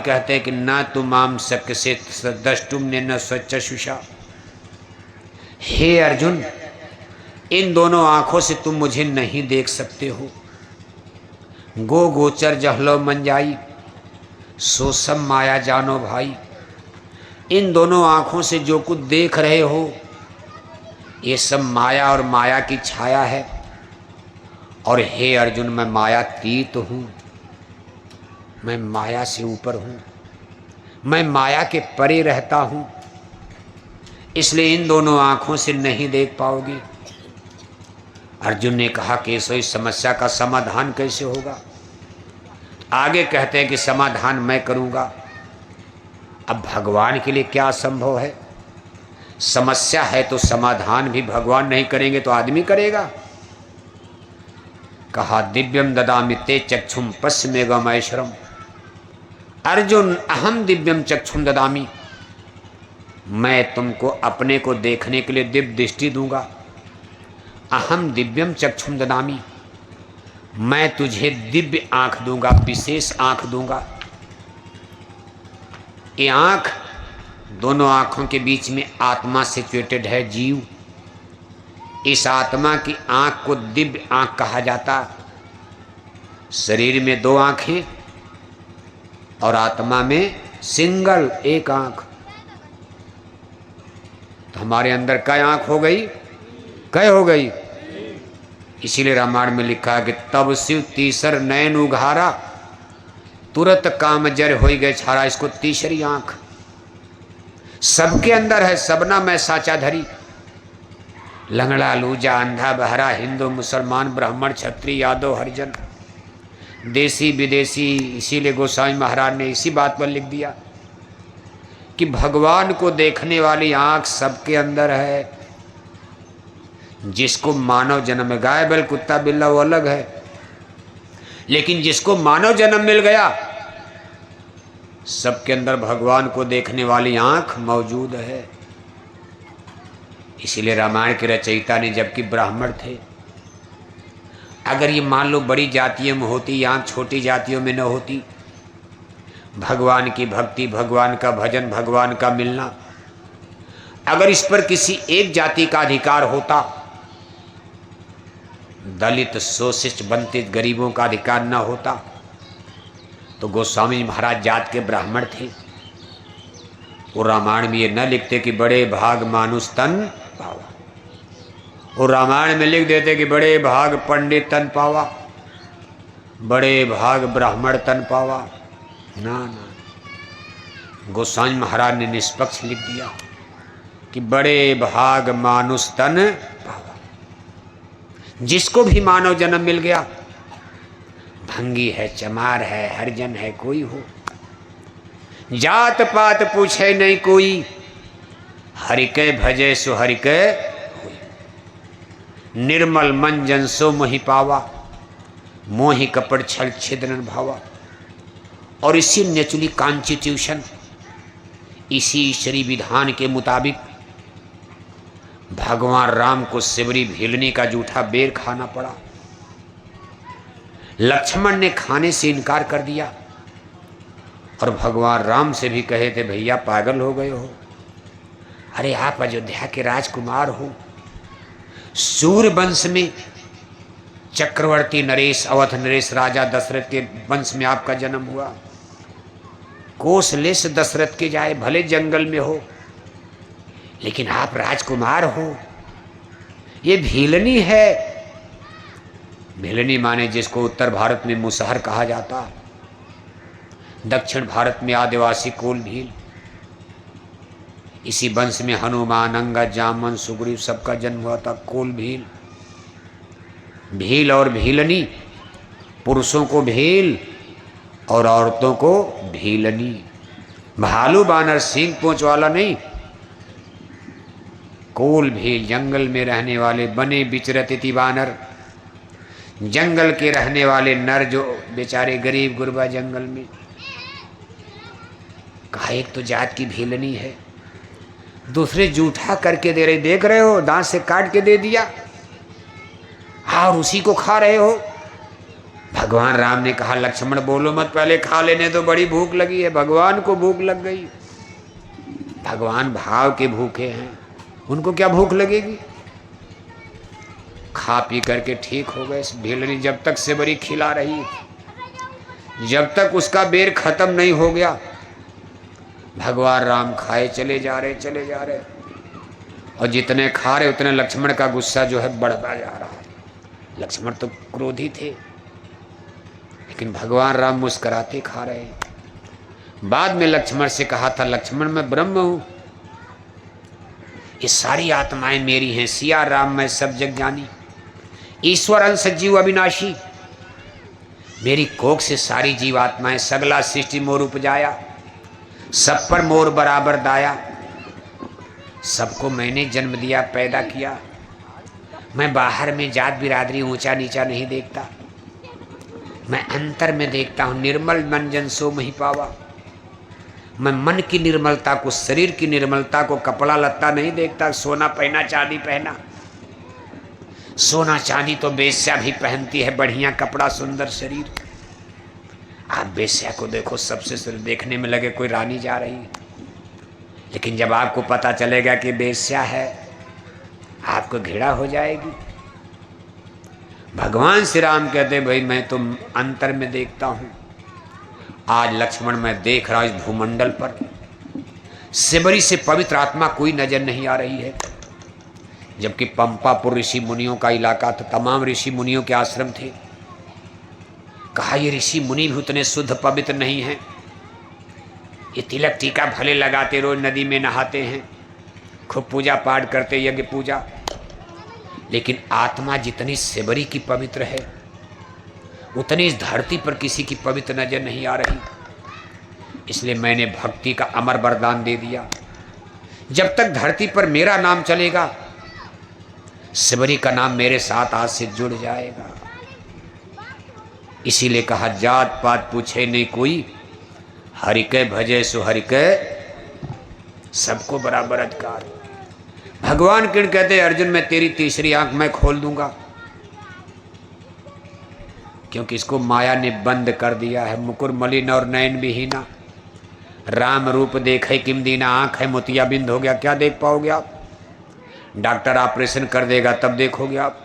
कहते हैं कि ना तुमाम शक से द्रष्टुम ने न स्वचक्षुषा। हे अर्जुन, इन दोनों आंखों से तुम मुझे नहीं देख सकते हो। गो गोचर जहलो मन जाई, सो सब माया जानो भाई। इन दोनों आंखों से जो कुछ देख रहे हो ये सब माया और माया की छाया है। और हे अर्जुन, मैं मायातीत हूँ, मैं माया से ऊपर हूँ, मैं माया के परे रहता हूँ, इसलिए इन दोनों आंखों से नहीं देख पाओगे। अर्जुन ने कहा कि इस समस्या का समाधान कैसे होगा? आगे कहते हैं कि समाधान मैं करूँगा। अब भगवान के लिए क्या संभव है? समस्या है तो समाधान भी भगवान नहीं करेंगे तो आदमी करेगा। कहा दिव्यम ददामि ते चक्षुम पश्चिमेगमैश्वरम। अर्जुन, अहम दिव्यम चक्षुम ददामि, मैं तुमको अपने को देखने के लिए दिव्य दृष्टि दूंगा। अहम दिव्यम चक्षुम ददामि, मैं तुझे दिव्य आंख दूंगा, विशेष आंख दूंगा। ये आंख, दोनों आंखों के बीच में आत्मा सिचुएटेड है, जीव। इस आत्मा की आंख को दिव्य आंख कहा जाता। शरीर में दो आंखें और आत्मा में सिंगल एक आंख। तो हमारे अंदर कै आंख हो गई? कै हो गई? इसीलिए रामायण में लिखा है कि तब शिव तीसर नयन उघारा, तुरंत काम जर हो गए छारा। इसको तीसरी आंख सबके अंदर है, सबना मैं साचा धरी। लंगड़ा लूजा अंधा बहरा, हिंदू मुसलमान ब्राह्मण क्षत्रिय यादव हरिजन, देसी विदेशी। इसीलिए गोस्वामी महाराज ने इसी बात पर लिख दिया कि भगवान को देखने वाली आंख सबके अंदर है। जिसको मानव जन्म में, गाय बैल कुत्ता बिल्ला वो अलग है, लेकिन जिसको मानव जन्म मिल गया सबके अंदर भगवान को देखने वाली आंख मौजूद है। इसीलिए रामायण के रचयिता ने, जबकि ब्राह्मण थे, अगर ये मान लो बड़ी जातियों में होती आंख, छोटी जातियों में न होती, भगवान की भक्ति, भगवान का भजन, भगवान का मिलना, अगर इस पर किसी एक जाति का अधिकार होता, दलित शोषित वंचित गरीबों का अधिकार न होता, तो गोस्वामी महाराज जात के ब्राह्मण थे। वो रामायण में ये न लिखते कि बड़े भाग मानुष तन पावा, वो रामायण में लिख देते कि बड़े भाग पंडित तन पावा, बड़े भाग ब्राह्मण तन पावा। ना ना, गोस्वामी महाराज ने निष्पक्ष लिख दिया कि बड़े भाग मानुष तन पावा। जिसको भी मानव जन्म मिल गया, भंगी है, चमार है, हरिजन है, कोई हो, जात पात पूछे नहीं कोई, हरि के भजे सो हरि के होई। निर्मल मन जन सो मोहि पावा, मोहि कपट छल छिद्रन भावा। और इसी नेचुरली कॉन्स्टिट्यूशन, इसी ईश्वरी विधान के मुताबिक भगवान राम को सिबरी भीलनी का जूठा बेर खाना पड़ा। लक्ष्मण ने खाने से इनकार कर दिया और भगवान राम से भी कहे थे, भैया पागल हो गए हो, अरे आप अयोध्या के राजकुमार हो, सूर्य वंश में चक्रवर्ती नरेश, अवध नरेश राजा दशरथ के वंश में आपका जन्म हुआ। कोसलेश दशरथ के जाए, भले जंगल में हो, लेकिन आप राजकुमार हो। ये भीलनी है। भीलनी माने जिसको उत्तर भारत में मुसहर कहा जाता, दक्षिण भारत में आदिवासी कोल भील। इसी वंश में हनुमान, अंगद, जामन, सुग्रीव सबका जन्म हुआ था। कोल भील, भील और भीलनी, पुरुषों को भील और औरतों को भीलनी। भालू बानर सींग पोंछ वाला नहीं, कोल भील, जंगल में रहने वाले, बने बिचरती बानर, जंगल के रहने वाले नर जो बेचारे गरीब गुरबा जंगल में। कहा एक तो जात की भीलनी है, दूसरे जूठा करके दे रहे, देख रहे हो, दांत से काट के दे दिया और उसी को खा रहे हो। भगवान राम ने कहा लक्ष्मण बोलो मत, पहले खा लेने तो, बड़ी भूख लगी है। भगवान को भूख लग गई। भगवान भाव के भूखे हैं, उनको क्या भूख लगेगी। खा पी करके ठीक हो गए। भेलनी जब तक सेवरी खिला रही, जब तक उसका बेर खत्म नहीं हो गया, भगवान राम खाए चले जा रहे। और जितने खा रहे उतने लक्ष्मण का गुस्सा जो है बढ़ता जा रहा है। लक्ष्मण तो क्रोधी थे, लेकिन भगवान राम मुस्कुराते खा रहे हैं। बाद में लक्ष्मण से कहा था, लक्ष्मण मैं ब्रह्म हूं, ये सारी आत्माएं मेरी हैं। सिया राम मैं सब जग जानी, ईश्वर अंश जीव अविनाशी। मेरी कोख से सारी जीवात्माएं, सगला सृष्टि मोर उपजाया, सब पर मोर बराबर दाया। सबको मैंने जन्म दिया, पैदा किया। मैं बाहर में जात बिरादरी ऊंचा नीचा नहीं देखता, मैं अंतर में देखता हूं। निर्मल मन जन सो मही पावा। मैं मन की निर्मलता को, शरीर की निर्मलता को कपड़ा लत्ता नहीं देखता, सोना पहना चांदी पहना। सोना चांदी तो बेश्या भी पहनती है, बढ़िया कपड़ा सुंदर शरीर। आप बेश्या को देखो, सबसे सिर्फ देखने में लगे कोई रानी जा रही है, लेकिन जब आपको पता चलेगा कि बेश्या है, आपको घृणा हो जाएगी। भगवान श्री राम कहते भाई मैं तो अंतर में देखता हूं। आज लक्ष्मण मैं देख रहा हूं इस भूमंडल पर सेबरी से पवित्र आत्मा कोई नजर नहीं आ रही है। जबकि पंपापुर ऋषि मुनियों का इलाका था, तमाम ऋषि मुनियों के आश्रम थे। कहा ये ऋषि मुनि भी उतने शुद्ध पवित्र नहीं हैं। ये तिलक टीका भले लगाते, रोज नदी में नहाते हैं, खूब पूजा पाठ करते, यज्ञ पूजा, लेकिन आत्मा जितनी सेबरी की पवित्र है उतनी इस धरती पर किसी की पवित्र नजर नहीं आ रही। इसलिए मैंने भक्ति का अमर वरदान दे दिया। जब तक धरती पर मेरा नाम चलेगा, सेबरी का नाम मेरे साथ आज से जुड़ जाएगा। इसीलिए कहा जात पात पूछे नहीं कोई, हरि के भजे सो हरि के, सबको बराबर अधिकार। भगवान कृष्ण कहते अर्जुन मैं तेरी तीसरी आंख मैं खोल दूंगा, क्योंकि इसको माया ने बंद कर दिया है। मुकुर मलिन और नयन विहीना, राम रूप देखे किम दीना। आंख है मोतियाबिंद हो गया, क्या देख पाओगे आप। डॉक्टर ऑपरेशन कर देगा तब देखोगे आप।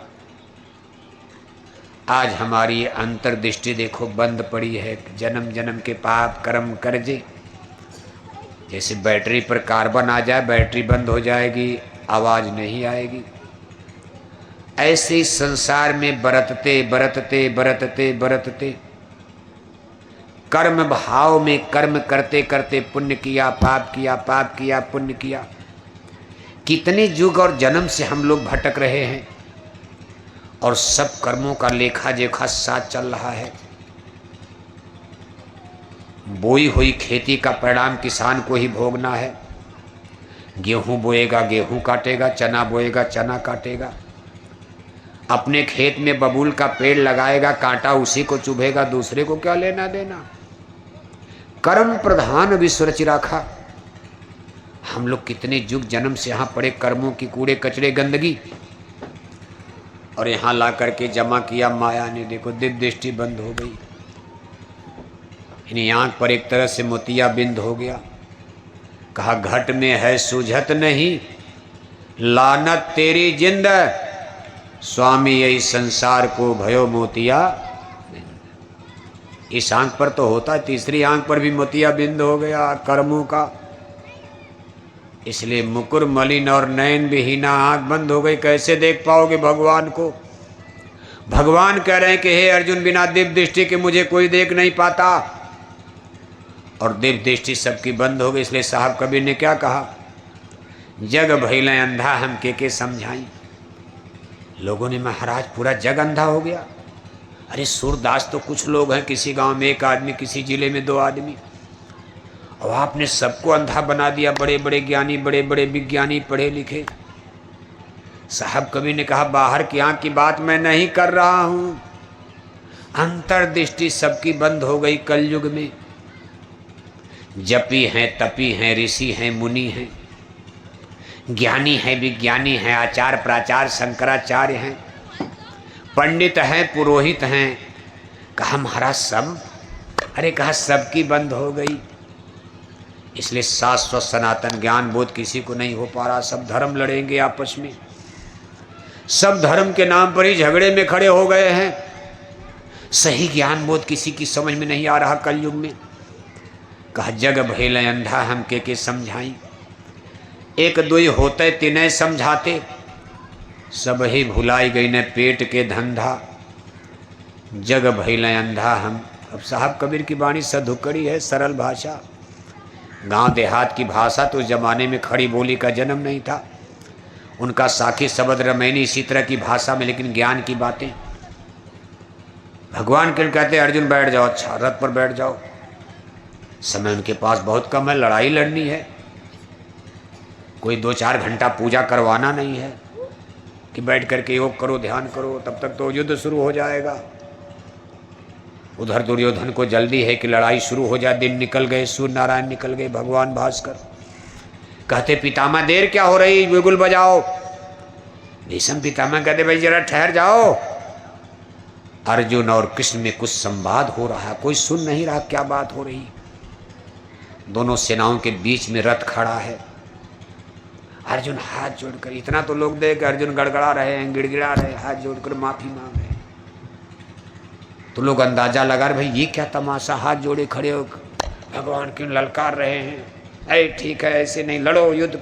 आज हमारी अंतर्दृष्टि देखो बंद पड़ी है। जन्म जन्म के पाप कर्म कर्जे, जैसे बैटरी पर कार्बन आ जाए, बैटरी बंद हो जाएगी, आवाज नहीं आएगी। ऐसे ही संसार में बरतते बरतते बरतते बरतते कर्म भाव में कर्म करते करते पुण्य किया पाप किया, पाप किया पुण्य किया। कितने युग और जन्म से हम लोग भटक रहे हैं और सब कर्मों का लेखा जोखा साथ चल रहा है। बोई हुई खेती का परिणाम किसान को ही भोगना है। गेहूं बोएगा गेहूं काटेगा, चना बोएगा चना काटेगा। अपने खेत में बबूल का पेड़ लगाएगा, कांटा उसी को चुभेगा, दूसरे को क्या लेना देना। कर्म प्रधान विश्व रचि राखा। हम लोग कितने युग जन्म से यहाँ पड़े कर्मों की कूड़े कचरे गंदगी, और यहाँ ला करके जमा किया माया ने। देखो दिव्य दृष्टि बंद हो गई, इन्हें आंख पर एक तरह से मोतिया बिंद हो गया। कहा घट में है सूझत नहीं, लानत तेरी जिंद, स्वामी यही संसार को भयो मोतिया। इस आंख पर तो होता है, तीसरी आंख पर भी मोतिया बिंद हो गया कर्मों का। इसलिए मुकुर मलिन और नयन विहीना, आंख बंद हो गई, कैसे देख पाओगे भगवान को। भगवान कह रहे हैं कि हे अर्जुन बिना दिव्य दृष्टि के मुझे कोई देख नहीं पाता, और दिव्य दृष्टि सबकी बंद हो गई। इसलिए साहब कबीर ने क्या कहा, जग भइले अंधा हम के समझाई। लोगों ने महाराज पूरा जग अंधा हो गया। अरे सूरदास तो कुछ लोग हैं, किसी गांव में एक आदमी, किसी जिले में 2 आदमी, और आपने सबको अंधा बना दिया। बड़े बड़े ज्ञानी, बड़े बड़े विज्ञानी, पढ़े लिखे। साहब कबीर ने कहा बाहर की आंख की बात मैं नहीं कर रहा हूं, अंतर्दृष्टि सबकी बंद हो गई कलयुग में। जपी हैं, तपी हैं, ऋषि हैं, मुनि हैं, ज्ञानी हैं, विज्ञानी हैं, आचार प्राचार शंकराचार्य हैं, पंडित हैं, पुरोहित हैं, कहा महाराज सब? अरे कहा सबकी बंद हो गई। इसलिए शाश्वत सनातन ज्ञान बोध किसी को नहीं हो पा रहा। सब धर्म लड़ेंगे आपस में, सब धर्म के नाम पर ही झगड़े में खड़े हो गए हैं। सही ज्ञान बोध किसी की समझ में नहीं आ रहा कलयुग में। कहा जग भइल अंधा हम के समझाई, एक दुई होते तिन्हें समझाते, सब ही भुलाई गई न पेट के धंधा। जग भइल अंधा हम। अब साहब कबीर की वाणी सधुकड़ी है, सरल भाषा। गांव देहात की भाषा तो उस जमाने में खड़ी बोली का जन्म नहीं था। उनका साखी शब्द रमैनी इसी तरह की भाषा में, लेकिन ज्ञान की बातें। भगवान के कहते अर्जुन बैठ जाओ, अच्छा रथ पर बैठ जाओ। समय उनके पास बहुत कम है, लड़ाई लड़नी है। कोई 2-4 घंटा पूजा करवाना नहीं है कि बैठ करके योग करो ध्यान करो, तब तक तो युद्ध शुरू हो जाएगा। उधर दुर्योधन को जल्दी है कि लड़ाई शुरू हो जाए। दिन निकल गए, सूर्य नारायण निकल गए, भगवान भास्कर कहते पितामह देर क्या हो रही, बिगुल बजाओ। भीष्म पितामह कहते भाई जरा ठहर जाओ। अर्जुन और कृष्ण में कुछ संवाद हो रहा है, कोई सुन नहीं रहा क्या बात हो रही। दोनों सेनाओं के बीच में रथ खड़ा है। अर्जुन हाथ जोड़कर, इतना तो लोग देख अर्जुन गड़गड़ा रहे हैं, गिड़गिड़ा रहे, हाथ जोड़कर माफी मांग रहे। तो लोग अंदाजा लगा रहे भाई ये क्या तमाशा, हाथ जोड़े खड़े हो भगवान क्यों ललकार रहे हैं। अरे ठीक है ऐसे नहीं लड़ो, युद्ध करो।